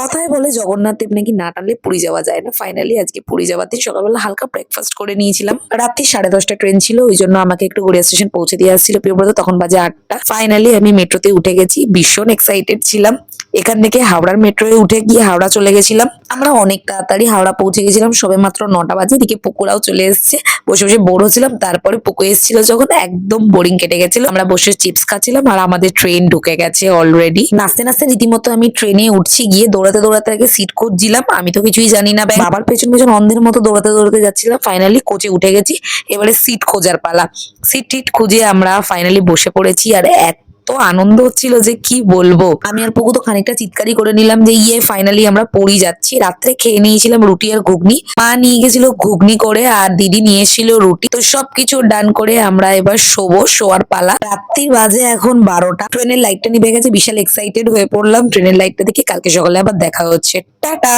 কথায় বলে জগন্নাথ দেব নাকি না টানলে পুরী যাওয়া যায় না। ফাইনালি আজকে পুরী যাওয়ার দিন সকালবেলা হালকা ব্রেকফাস্ট করে নিয়েছিলাম। রাত্রি 10:30 ট্রেন ছিল, ওই জন্য আমাকে একটু গড়িয়া স্টেশন পৌঁছে দিয়ে আসছিল প্রিয়ব্রত, তখন বাজে 8টা। ফাইনালি আমি মেট্রোতে উঠে গেছি, ভীষণ এক্সাইটেড ছিলাম। এখান থেকে হাওড়ার মেট্রোয় উঠে গিয়ে হাওড়া চলে গেছিলাম। আমরা অনেক তাড়াতাড়ি হাওড়া পৌঁছে গেছিলাম, সবে মাত্র 9টা বাজে। এদিকে পুকুরাও চলে এসেছে, বসে বসে বোর হচ্ছিলাম। তারপরে পুকু এসেছিল যখন, একদম বোরিং কেটে গেছিল। আমরা বসে চিপস খাচ্ছিলাম আর আমাদের ট্রেন ঢুকে গেছে অলরেডি। নাচতে নাচতে রীতিমতো আমি ট্রেনে উঠছি, গিয়ে দৌড়াতে দৌড়াতে আগে সিট খুঁজছিলাম। আমি তো কিছুই জানি না, বাবার পেছন পেছন অন্ধের মতো দৌড়াতে দৌড়াতে যাচ্ছিলাম। ফাইনালি কোচে উঠে গেছি, এবারে সিট খোঁজার পালা। সিট টিট খুঁজে আমরা ফাইনালি বসে পড়েছি, আর এত আনন্দ হচ্ছিল যে কি বলবো। আমি আর পুকু তো খানিকটা চিৎকারই করে নিলাম যে ফাইনালি আমরা পুরী যাচ্ছি। রাত্রে খেয়ে নিয়েছিলাম রুটি আর ঘুগনি, মা নিয়ে গেছিল ঘুগনি করে আর দিদি নিয়েছিল রুটি। তো সবকিছু ডান করে আমরা এবার শোয়ার পালা। রাত্রি বাজে এখন 12টা। ট্রেনের লাইটটা নিভে গেছে, বিশাল এক্সাইটেড হয়ে পড়লাম ট্রেনের লাইটটা দেখে। কালকে সকালে আবার দেখা হচ্ছে, টাটা।